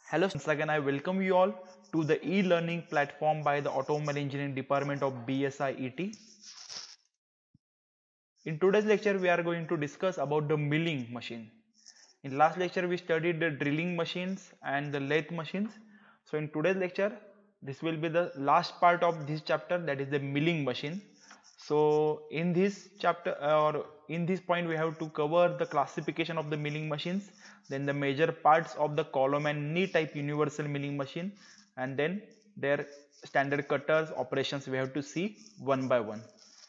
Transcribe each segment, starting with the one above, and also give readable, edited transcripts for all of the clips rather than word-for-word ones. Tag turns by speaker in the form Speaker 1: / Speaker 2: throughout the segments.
Speaker 1: Hello, once again I welcome you all to the e-learning platform by the Automobile Engineering Department of BSIET. In today's lecture we are going to discuss about the milling machine. In last lecture we studied the drilling machines and the lathe machines. So in today's lecture this will be the last part of this chapter, that is the milling machine. So in this chapter or in this point we have to cover the classification of the milling machines, then the major parts of the column and knee type universal milling machine, and then their standard cutters operations we have to see one by one.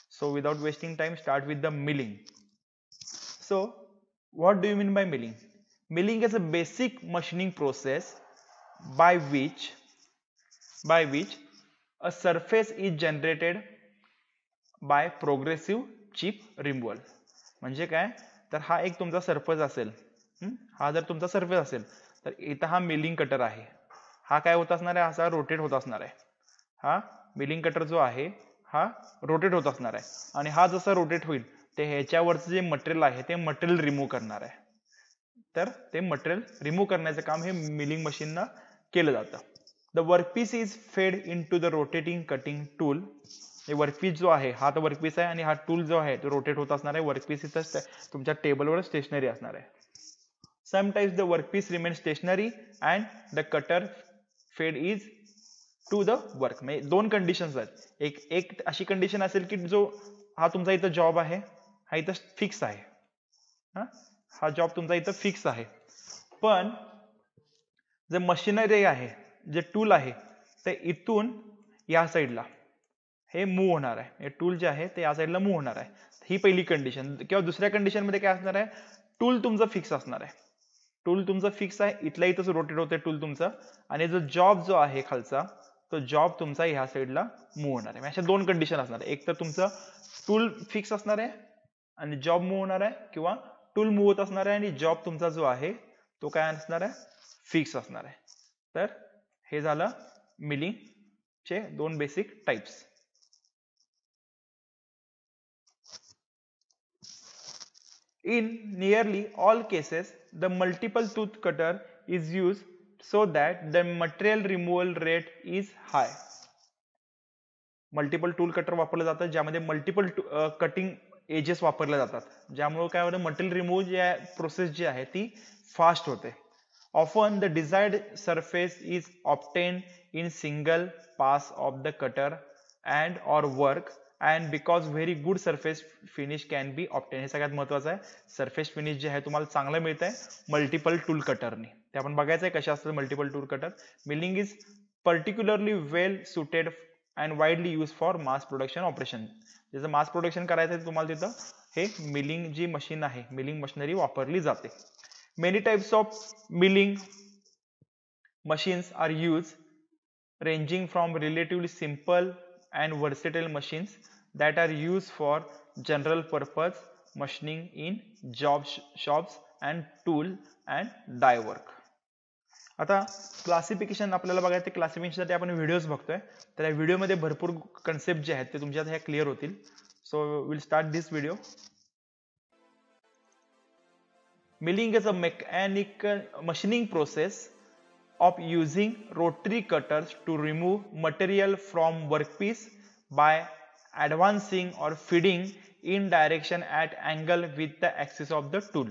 Speaker 1: So without wasting time, start with the milling. So what do you mean by milling? Milling is a basic machining process by which a surface is generated by progressive chip removal. म्हणजे काय, तर हा एक तुमचा surface असेल, हा जर तुमचा सरफेस असेल तर इथं हा मिलिंग कटर आहे, हा काय होत असणार आहे, असा रोटेट होत असणार आहे. हा मिलिंग कटर जो आहे हा रोटेट होत असणार आहे आणि हा जसा रोटेट होईल ते ह्याच्यावरचं जे मटेरियल आहे ते मटेरियल रिमूव्ह करणार आहे. तर ते मटेरियल रिमूव्ह करण्याचं काम हे मिलिंग मशीननं केलं जातं. The workpiece is fed in to the rotating cutting tool. Workpiece जो आहे हा तर वर्कपीस आहे आणि हा टूल जो आहे तो रोटेट होत असणार आहे. वर्कपीस इथं तुमच्या टेबलवर स्टेशनरी असणार आहे. Sometimes the workpiece remain stationary and the cutter fed is to the work. म्हणजे दोन कंडिशन्स आहेत. एक अशी कंडिशन असेल की जो हा तुमचा इथं जॉब आहे हा इथं फिक्स आहे, हा जॉब तुमचा इथं फिक्स आहे, पण जे मशिनरी आहे, जे टूल आहे ते इथून या साईडला हे मूव्ह होणार आहे. हे टूल जे आहे ते या साईडला मूव्ह होणार आहे. ही पहिली कंडिशन. किंवा दुसऱ्या कंडिशन मध्ये काय असणार आहे, टूल तुमचं फिक्स असणार आहे. टूल तुमचं फिक्स आहे, इथल्या इथंच रोटेट होते टूल तुमचं, आणि जो जॉब जो आहे खालचा तो जॉब तुमचा ह्या साईडला मूव्ह होणार आहे. अशा दोन कंडिशन असणार आहे. एक तर तुमचं टूल फिक्स असणार आहे आणि जॉब मूव्ह होणार आहे, किंवा टूल मूव्ह होत असणार आहे आणि जॉब तुमचा जो आहे तो काय असणार आहे, फिक्स असणार आहे. तर हे झालं मिलिंग चे दोन basic types. In nearly all cases, the multiple tooth cutter is used so that the material removal rate is high. Multiple tool cutter वापरलं जातं ज्यामध्ये मल्टिपल कटिंग एजेस वापरले जातात, ज्यामुळे काय होतं, मटेरियल रिमूव्ह जे प्रोसेस जी आहे ती फास्ट होते. Often the desired surface is obtained in single pass of the cutter and or work, and because very good surface finish can be obtained. हे सगळ्यात महत्त्वाचं आहे. सरफेस फिनिश जे आहे तुम्हाला चांगलं मिळतंय मल्टिपल टूल कटरने. ते आपण बघायचं आहे कशा असतं multiple tool cutter. Milling is particularly well suited and widely use for mass production operation. जसं मास प्रोडक्शन करायचं आहे तुम्हाला तिथं हे मिलिंग जी मशीन आहे, मिलिंग मशिनरी वापरली जाते. Many types of milling machines are used, ranging from relatively simple and versatile machines that are used for general purpose machining in job shops and tool and die work. आता classification आपल्याला बघायचं, क्लासिफिकेशनसाठी आपण videos बघतोय, तर या व्हिडिओमध्ये भरपूर concept जे आहेत ते तुमच्या ह्या क्लिअर होतील. So will start this video. Milling is a mechanical machining process of using rotary cutters to remove material from workpiece by advancing or feeding in direction at angle with the axis of the tool.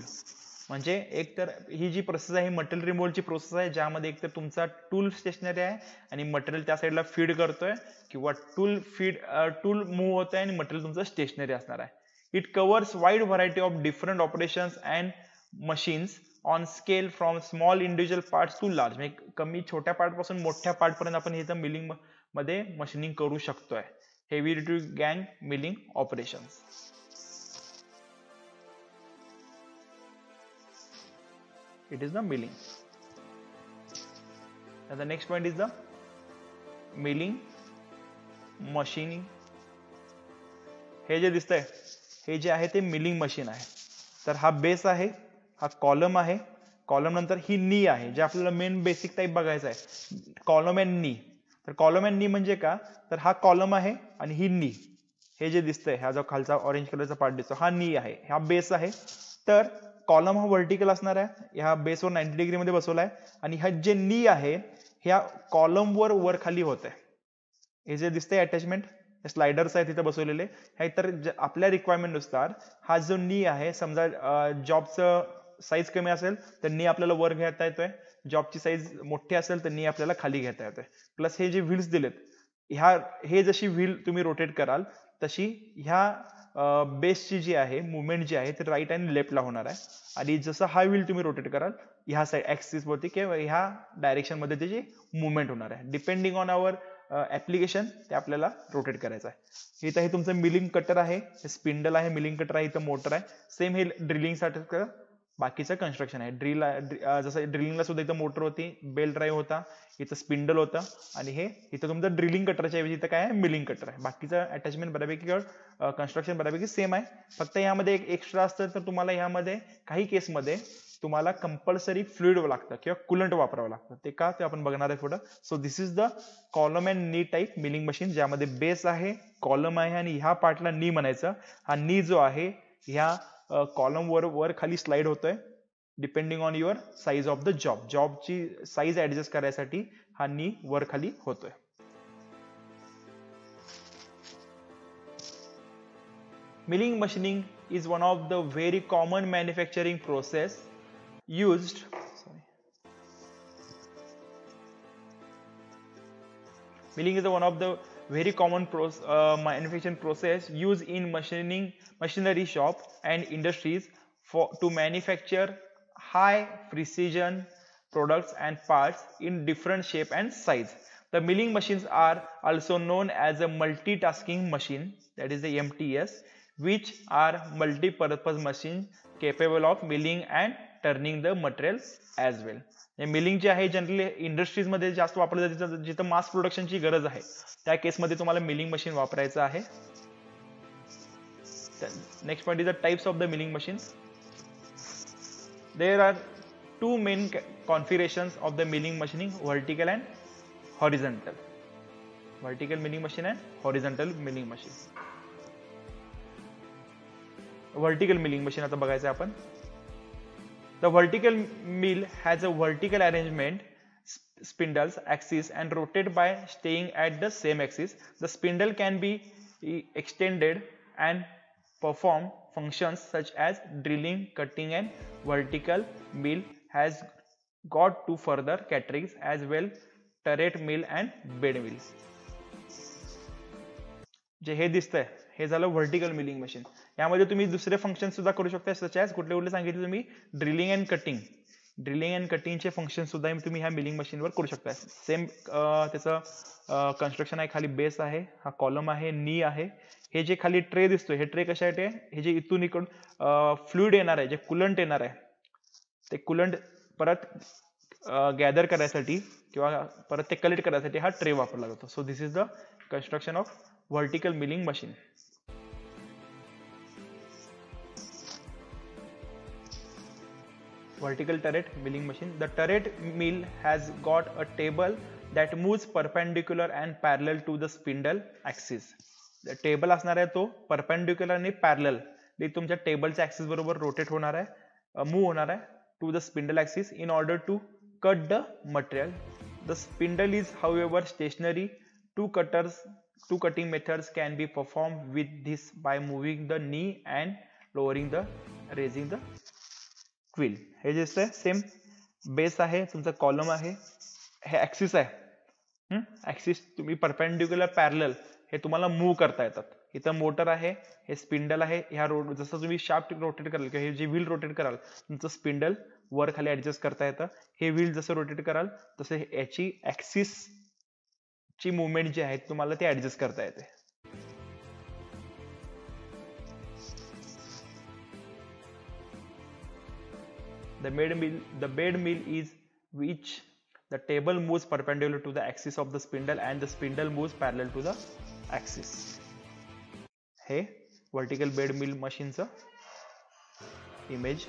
Speaker 1: म्हणजे एक तर ही जी process आहे material रिमूव्हलची process आहे, ज्यामध्ये एक तर तुमचा tool stationery आहे आणि मटेरियल त्या साईडला फीड करतोय, किंवा टूल मूव्ह होतोय आणि मटेरियल तुमचं स्टेशनरी असणार आहे. It covers wide variety of different operations and machines on scale from small individual parts to large. म्हणजे कमी छोट्या पार्ट पासून मोठ्या पार्ट पर्यंत आपण इथं मिलिंग मध्ये मशीनिंग करू शकतोय. हेवी ड्युटी गँग milling operations. It is the milling. And the next point is the milling machining. हे जे दिसतंय हे जे आहे ते मिलिंग मशीन आहे. तर हा बेस आहे, हा कॉलम आहे, कॉलम नंतर ही नी आहे, जे आपल्याला मेन बेसिक टाइप बघायचं आहे, कॉलम अँड नी. तर कॉलम अँड नी म्हणजे का, तर हा कॉलम आहे आणि ही नी, हे जे दिसतंय हा जो खालचा ऑरेंज कलरचा पार्ट दिसतो हा नी आहे, हा बेस आहे. तर कॉलम हा व्हर्टिकल असणार आहे, ह्या बेसवर 90 डिग्री मध्ये बसवलाय आणि हा जे नी आहे ह्या कॉलमवर वर खाली होत आहे. हे जे दिसतंय अटॅचमेंट स्लायडर्स आहे तिथे बसवलेले हे, तर आपल्या रिक्वायरमेंट नुसार हा जो नी आहे, समजा जॉबचं साईज कमी असेल तर नी आपल्याला वर घेता येतोय, जॉबची साईज मोठी असेल तर नी आपल्याला खाली घेता येतोय. प्लस हे जे व्हील्स दिलेत हे जशी व्हील तुम्ही रोटेट कराल तशी ह्या बेसची जी आहे मुवमेंट जी आहे ती राईट आणि लेफ्टला होणार आहे, आणि जसं हा व्हील तुम्ही रोटेट कराल ह्या साईड ऍक्सिस वरती किंवा ह्या डायरेक्शन मध्ये त्याची मुवमेंट होणार आहे. डिपेंडिंग ऑन आवर ऍप्लिकेशन ते आपल्याला रोटेट करायचं आहे. इथं हे तुमचं मिलिंग कटर आहे, हे स्पिंडल आहे, मिलिंग कटर आहे, इथं मोटर आहे. सेम हे ड्रिलिंग साठी बाकीचं कन्स्ट्रक्शन आहे. जसं ड्रिलिंगला सुद्धा इथं मोटर होती, बेल ड्राईव्ह होता, इथं स्पिंडल होतं, आणि हे इथं तुमचं ड्रिलिंग कटरच्या ऐवजी इथं काय आहे मिलिंग कटर आहे. बाकीचं अटॅचमेंट बऱ्यापैकी कन्स्ट्रक्शन बऱ्यापैकी सेम आहे. फक्त यामध्ये एक एक्स्ट्रा असतं, तर तुम्हाला यामध्ये काही केसमध्ये तुम्हाला कंपल्सरी फ्लुइड लागतं किंवा कुलंट वापरावं लागतं. ते का ते आपण बघणार आहे पुढं. So this is the column and knee type milling machine, ज्यामध्ये बेस आहे, कॉलम आहे आणि ह्या पार्टला नी म्हणायचं. हा नी जो आहे ह्या कॉलम वर खाली स्लाइड होतोय depending on your size of the जॉबची साईज ऍडजस्ट करायसाठी हा नी वर खाली होतोय. Milling machining is one of the very common manufacturing process used. Milling is one of the very common manufacturing process used in machinery shop and industries to manufacture high precision products and parts in different shape and size. The milling machines are also known as a multitasking machine, that is the MTS, which are multi-purpose machines capable of milling and turning the material as well. Milling जे आहे generally industries मध्ये जास्त वापरलं जातं, जिथं मास प्रोडक्शनची गरज आहे त्या केसमध्ये तुम्हाला मिलिंग मशीन वापरायचं आहे. Next point is the types of the milling machines. There are two main configurations of the milling machining, vertical and horizontal. Vertical milling machine and horizontal milling machine. Vertical milling machine आता बघायचं आपण. The vertical mill has a vertical arrangement, spindles, axis, and rotate by staying at the same axis. The spindle can be extended and perform functions such as drilling, cutting, and vertical mill has got two further categories as well, turret mill and bed mill. जे हे दिसतंय हे झालं vertical milling machine. यामध्ये तुम्ही दुसरे function सुद्धा करू शकता, such as कुठले कुठले सांगितले तुम्ही, drilling and cutting. Drilling and कटिंगचे फंक्शन सुद्धा तुम्ही ह्या मिलिंग मशीनवर करू शकता. सेम त्याचं कन्स्ट्रक्शन आहे, खाली बेस आहे, हा कॉलम आहे, नी आहे. हे जे खाली ट्रे दिसतोय हे ट्रे कशासाठी आहे, हे जे इथून इकडून फ्लुइड येणार आहे, जे कुलंट येणार आहे ते कुलंट परत गॅदर करायसाठी किंवा परत ते कलेक्ट करायसाठी हा ट्रे वापरला जातो. So this is the construction of vertical milling machine. Vertical turret milling machine. The turret mill has got a table that moves perpendicular and parallel to the spindle axis. The table असणार आहे तो perpendicular आणि parallel तुमच्या टेबलच्या axis बरोबर rotate होणार आहे, move होणार आहे to the spindle axis in order to cut the material. The spindle is however stationary. Two cutting methods can be performed with this by moving the knee and raising the quill. हे जे आहे same base आहे, तुमचा column आहे, हे axis आहे. Axis तुम्ही perpendicular parallel हे तुम्हाला move करता येतात. इथं मोटर आहे, हे स्पिंडल आहे. ह्या जसं तुम्ही शाफ्ट रोटेट कराल किंवा हे जे व्हील रोटेट कराल तुमचं स्पिंडल वर खाली ऍडजस्ट करता येतं. हे व्हील जसं रोटेट कराल तसं याची ऍक्सिस ची मुवमेंट जी आहे तुम्हाला ते ऍडजस्ट करता येते. The bed mill is which the table moves perpendicular to the axis of the spindle and the spindle moves parallel to the axis. हे vertical bed mill मशीनचं image.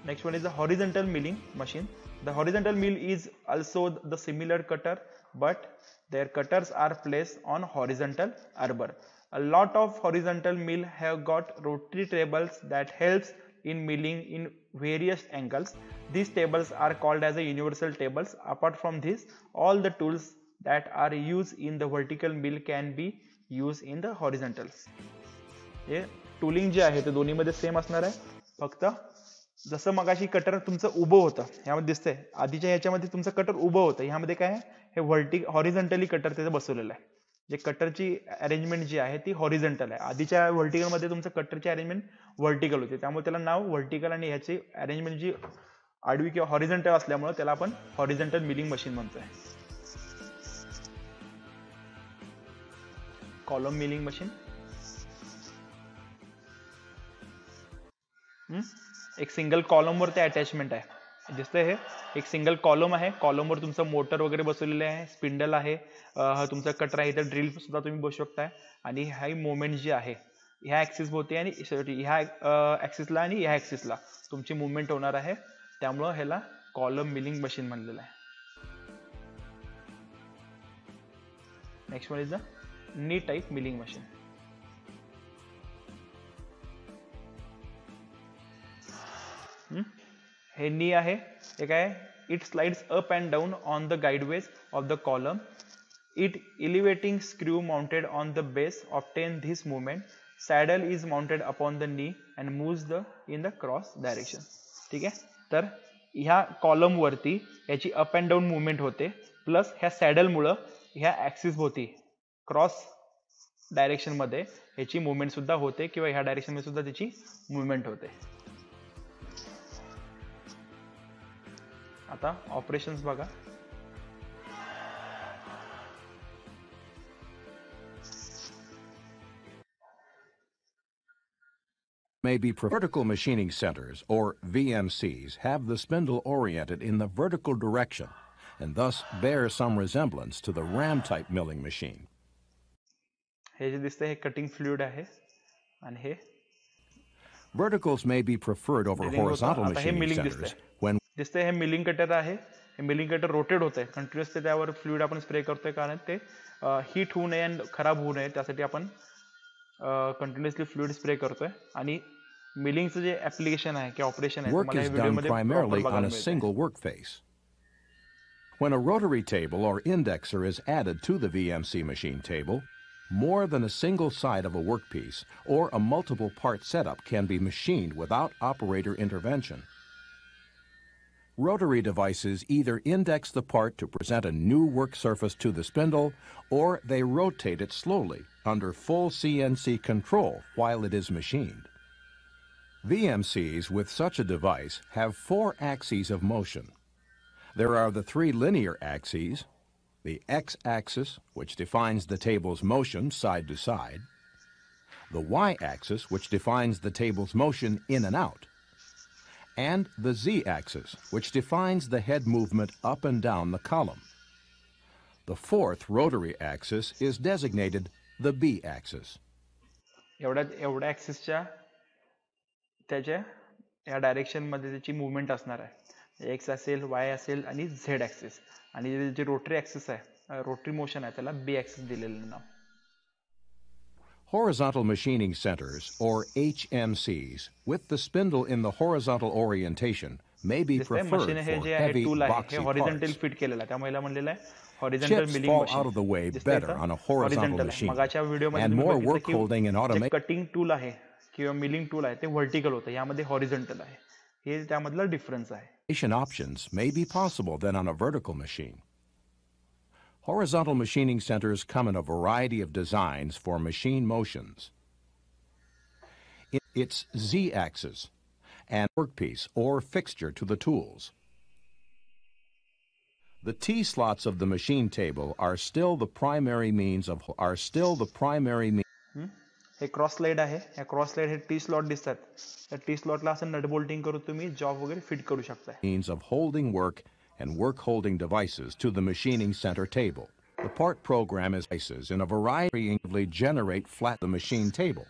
Speaker 1: Next one is the horizontal milling machine. The horizontal mill is also the similar cutter, but their cutters are placed on horizontal arbor. A lot of horizontal mill have got rotary tables that helps in milling in various angles. These tables are called as a universal tables. Apart from this, all the tools that are used in the vertical mill can be used in the horizontal. हे tooling जे आहे ते दोन्हीमध्ये same असणार आहे, फक्त जसं मगाशी कटर तुमचं उभं होतं ह्यामध्ये दिसतंय, आधीच्या ह्याच्यामध्ये तुमचं कटर उभं होतं, ह्यामध्ये काय आहे, हे हॉरिझॉन्टली कटर त्याचं बसवलेलं आहे. जे कटरची अरेंजमेंट जी आहे ती हॉरिझॉन्टल आहे. आधीच्या व्हर्टिकल मध्ये तुमचं कटरची अरेंजमेंट व्हर्टिकल होती, त्यामुळे त्याला नाव व्हर्टिकल आणि ह्याची अरेंजमेंट जी आडवी किंवा हॉरिझॉन्टल असल्यामुळे त्याला आपण हॉरिझॉन्टल मिलिंग मशीन म्हणतोय. कॉलम मिलिंग मशीन, एक सिंगल कॉलम वर ते अटॅचमेंट आहे. दिसतंय हे एक सिंगल कॉलम आहे, कॉलमवर तुमचं मोटर वगैरे बसवलेले आहे, स्पिंडल आहे, तुमचा कटर आहे, इथं ड्रिल सुद्धा तुम्ही बसू शकताय. आणि ही मुवमेंट जी आहे ह्या ऍक्सिस भोवती आणि ह्या ऍक्सिसला आणि ह्या ऍक्सिसला तुमची मुवमेंट होणार आहे, त्यामुळं ह्याला कॉलम मिलिंग मशीन म्हणलेलं आहे. Next one is the knee type milling machine. हे नी आहे, हे काय, it slides up and down on the guideways of the column. It elevating screw mounted on the base obtain this movement. Saddle is mounted upon the knee and moves in the cross direction. ठीक आहे, तर ह्या column वरती याची up and down movement होते, plus ह्या saddle मुळे ह्या axis भोवती क्रॉस डायरेक्शन मध्ये ह्याची मुवमेंट सुद्धा होते, किंवा ह्या डायरेक्शन मध्ये सुद्धा त्याची मुवमेंट होते. आता ऑपरेशन्स बघा.
Speaker 2: May be vertical machining centers, or VMCs, have the spindle oriented in the vertical direction and thus bear some resemblance to the ram-type milling machine.
Speaker 1: हे जे दिसतंय हे कटिंग फ्लुइड आहे, आणि हे
Speaker 2: Verticals may be preferred over horizontal machining centers when
Speaker 1: दिसतंय हे milling cutter आहे. हे milling cutter rotate होतंय continuously, त्यावर fluid आपण spray करतोय, कारण ते हीट होऊ नये आणि खराब होऊ नये त्यासाठी आपण कंटिन्युअसली फ्लुइड स्प्रे करतोय. आणि मिलिंगचं जे ऍप्लिकेशन आहे किंवा ऑपरेशन आहे,
Speaker 2: work is done primarily on a single workface. When a rotary table or indexer is added to the VMC machine table, more than a single side of a workpiece or a multiple part setup can be machined without operator intervention. Rotary devices either index the part to present a new work surface to the spindle, or they rotate it slowly under full CNC control while it is machined. VMCs with such a device have 4 axes of motion. There are the 3 linear axes, the x-axis, which defines the table's motion side to side, the y-axis, which defines the table's motion in and out, and the z-axis, which defines the head movement up and down the column. The 4th rotary axis is designated the b-axis.
Speaker 1: एवढ्या ऍक्सिसच्या त्याच्या या direction मध्ये त्याची movement असणार आहे. X असेल, वाय असेल आणि झेड ऍक्सिस. आणि जे रोटरी ऍक्सिस आहे, रोटरी मोशन आहे, त्याला बी ऍक्सिस दिलेलं नाव.
Speaker 2: Horizontal machining centers, or HMCs, with the spindle in the horizontal orientation may be preferred for heavy, boxy parts. Chips fall out of the way better on a horizontal machine, and more work holding and automation.
Speaker 1: Cutting tool आहे किंवा milling tool आहे ते vertical होतं, यामध्ये horizontal आहे. हे त्यामधला difference आहे.
Speaker 2: Options may be possible than on a vertical machine. Horizontal machining centers come in a variety of designs for machine motions. Its Z-axis and workpiece or fixture to the tools. The T-slots of the machine table are still the primary means.
Speaker 1: हे cross slide आहे. या cross slide हे T slot दिसतात. त्या T स्लॉटला असं नट bolting करून तुम्ही job वगैरे फिट करू शकता.
Speaker 2: Means of holding work and work-holding devices to the machining center table. The part program is devices in a variety of generate flat the machine table.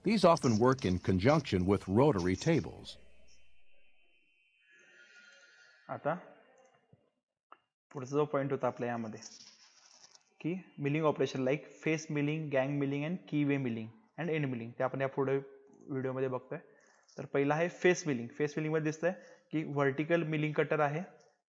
Speaker 2: These often work in conjunction with rotary tables.
Speaker 1: आता पुढचा जो point होता आपल्या यामध्ये, की milling operation like face milling, गँग milling and keyway milling and end milling, ते आपण या पुढे व्हिडिओमध्ये बघतोय. तर पहिला आहे फेस मिलिंग. फेस मिलिंगमध्ये दिसतंय की व्हर्टिकल मिलिंग कटर आहे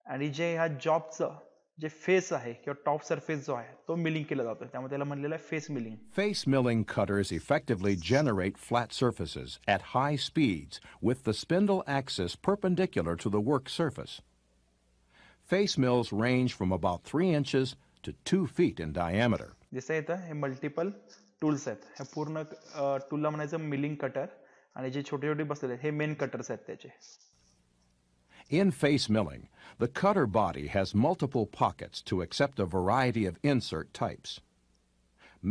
Speaker 1: आणि जे ह्या जॉबचं जे फेस आहे किंवा टॉप सरफेस जो आहे तो मिलिंग केला जातो, त्यामुळे त्याला म्हणलेलं आहे face milling.
Speaker 2: Face milling cutters effectively generate flat surfaces at high speeds with the spindle axis perpendicular to the work surface. Face mills range from about 3 inches to 2 feet in diameter.
Speaker 1: जसं इथं हे multiple tools आहेत. हे पूर्ण टूलला म्हणायचं milling cutter आणि जे छोटे छोटे बसलेले आहेत हे मेन कटर्स आहेत त्याचे.
Speaker 2: In face milling, the cutter body has multiple pockets to accept a variety of insert types.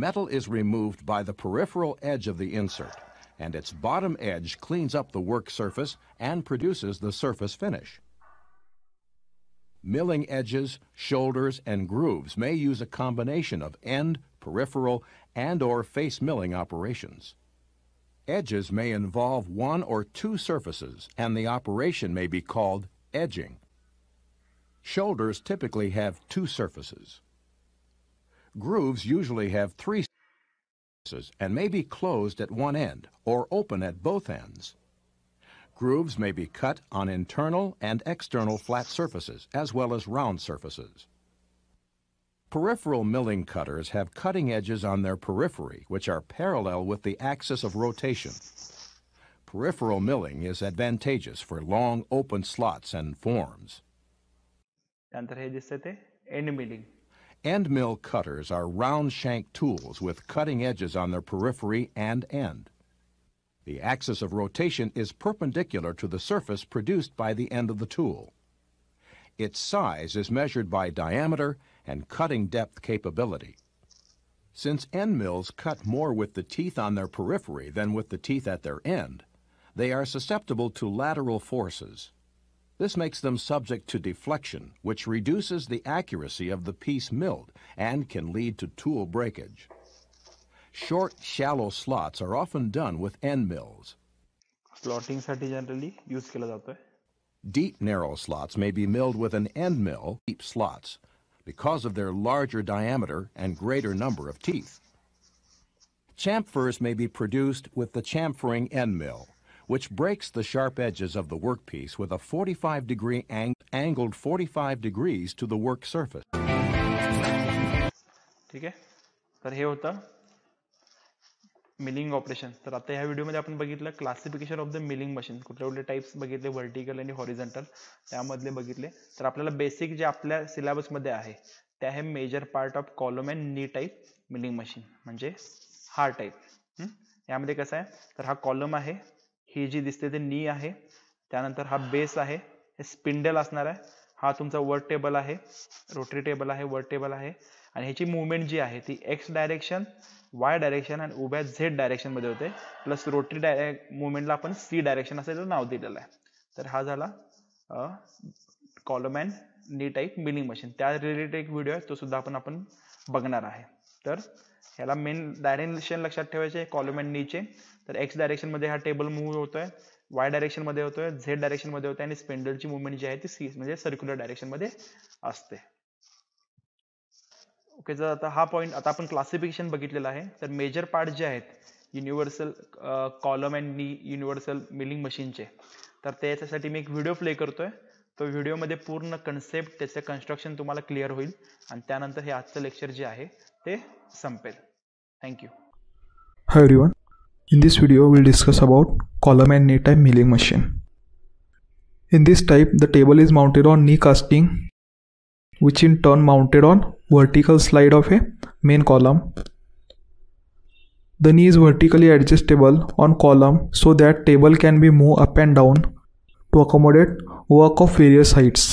Speaker 2: Metal is removed by the peripheral edge of the insert, and its bottom edge cleans up the work surface and produces the surface finish. Milling edges, shoulders, and grooves may use a combination of end, peripheral, and/or face milling operations. Edges may involve 1 or 2 surfaces, and the operation may be called edging. Shoulders typically have 2 surfaces. Grooves usually have 3 surfaces and may be closed at one end or open at both ends. Grooves may be cut on internal and external flat surfaces, as well as round surfaces. Peripheral milling cutters have cutting edges on their periphery, which are parallel with the axis of rotation. Peripheral milling is advantageous for long open slots and forms.
Speaker 1: त्यानंतर हे दिसतंय ते end milling.
Speaker 2: End mill cutters are round shank tools with cutting edges on their periphery and end. The axis of rotation is perpendicular to the surface produced by the end of the tool. Its size is measured by diameter and cutting depth capability. Since end mills cut more with the teeth on their periphery than with the teeth at their end, they are susceptible to lateral forces. This makes them subject to deflection, which reduces the accuracy of the piece milled and can lead to tool breakage. Short, shallow slots are often done with end mills.
Speaker 1: स्लॉटिंगसाठी generally use केला जातोय.
Speaker 2: Deep, narrow slots may be milled with an end mill, deep slots, because of their larger diameter and greater number of teeth. Chamfers may be produced with the chamfering end mill, which breaks the sharp edges of the workpiece with a 45-degree angled 45 degrees to the work surface.
Speaker 1: ठीक आहे. तर हे होतं milling operation. तर आता ह्या व्हिडिओमध्ये आपण बघितलं classification of the milling machine. कुठले कुठले टाइप्स बघितले, व्हर्टिकल आणि हॉरिझॉन्टल त्यामधले बघितले. तर आपल्याला बेसिक जे आपल्या सिलेबसमध्ये आहे ते आहे major part of column and knee type milling machine, म्हणजे हा टाईप. यामध्ये कसं आहे, तर हा कॉलम आहे, ही जी दिसते ते नी आहे, त्यानंतर हा बेस आहे, हे स्पिंडल असणार आहे, हा तुमचा वर्क टेबल आहे, रोटरी टेबल आहे, वर्क टेबल आहे, आणि ह्याची मुवमेंट जी आहे ती एक्स डायरेक्शन, वाय डायरेक्शन आणि उभ्या झेड डायरेक्शन मध्ये होते, प्लस रोटरी मुवमेंटला आपण सी डायरेक्शन असं नाव दिलेलं आहे. तर हा झाला column and knee type milling machine. त्या रिलेटेड एक व्हिडिओ आहे, तो सुद्धा आपण बघणार आहे. तर ह्याला मेन डायरेक्शन लक्षात ठेवायचे कॉलम अँड नीचे. तर एक्स डायरेक्शन मध्ये हा टेबल मूव्ह होतोय, वाय डायरेक्शन मध्ये होतोय, झेड डायरेक्शन मध्ये होतोय, आणि स्पेंडलची मुवमेंट जी आहे ती सी म्हणजे सर्क्युलर डायरेक्शन मध्ये असते. ओके. जर आता हा पॉईंट, आता आपण क्लासिफिकेशन बघितलेलं आहे. तर मेजर पार्ट जे आहेत universal column and knee universal milling मशीनचे, तर त्याच्यासाठी मी एक व्हिडिओ प्ले करतोय. तो व्हिडिओमध्ये पूर्ण कन्सेप्ट, त्याचं कन्स्ट्रक्शन तुम्हाला क्लिअर होईल आणि त्यानंतर हे आजचं लेक्चर जे आहे ते संपेल. Thank you.
Speaker 3: Hi everyone. In this video we'll discuss about column and knee type milling machine. In this type the table is mounted on knee casting, which in turn mounted on vertical slide of a main column. The knee is vertically adjustable on column so that table can be moved up and down to accommodate work of various heights.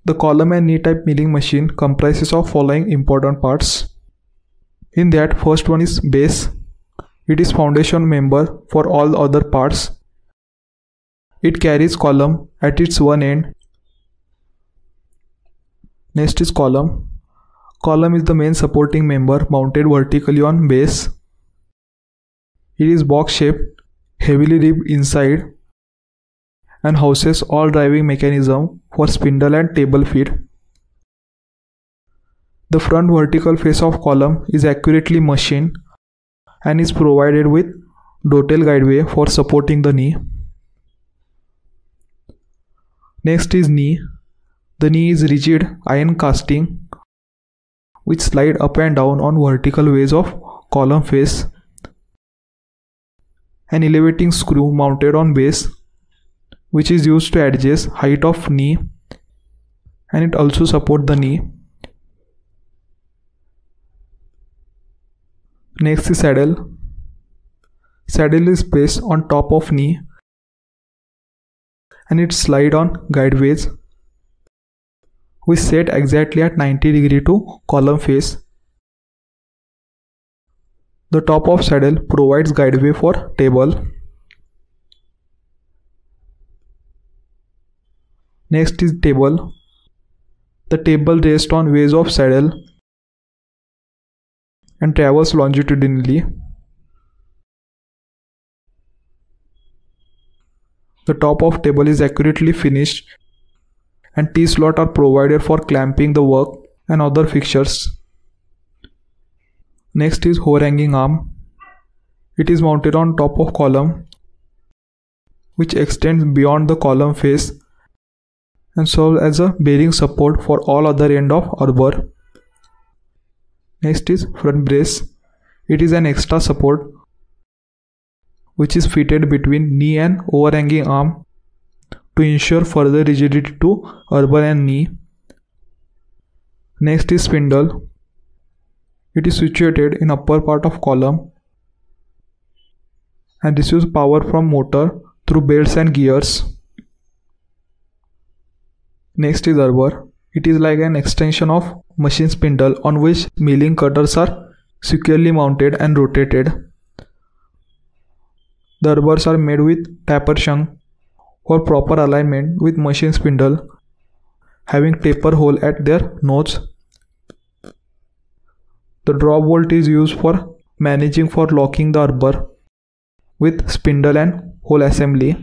Speaker 3: The column and knee type milling machine comprises of following important parts. In that, first one is base. It is foundation member for all other parts. It carries column at its one end. Next is column. Column is the main supporting member mounted vertically on base. It is box shaped, heavily ribbed inside, and houses all driving mechanism for spindle and table feed. The front vertical face of column is accurately machined and is provided with dovetail guideway for supporting the knee. Next is knee. The knee is rigid iron casting which slide up and down on vertical ways of column face. An elevating screw mounted on base which is used to adjust height of knee, and it also supports the knee. Next is saddle. Saddle is placed on top of knee and it slides on guideways which set exactly at 90 degree to column face. The top of saddle provides guideway for table. Next is table. The table rests on ways of saddle and travels longitudinally. The top of table is accurately finished and T-slots are provided for clamping the work and other fixtures. Next is overhanging arm. It is mounted on top of column which extends beyond the column face and serves as a bearing support for all other end of arbor. Next is front brace. It is an extra support which is fitted between knee and overhanging arm to ensure further rigidity to arbor and knee. Next is spindle. It is situated in upper part of column and receives power from motor through belts and gears. Next is arbor. It is like an extension of machine spindle on which milling cutters are securely mounted and rotated. The arbors are made with taper shank for proper alignment with machine spindle, having taper hole at their nose. The drop bolt is used for managing for locking the arbor with spindle and hole assembly.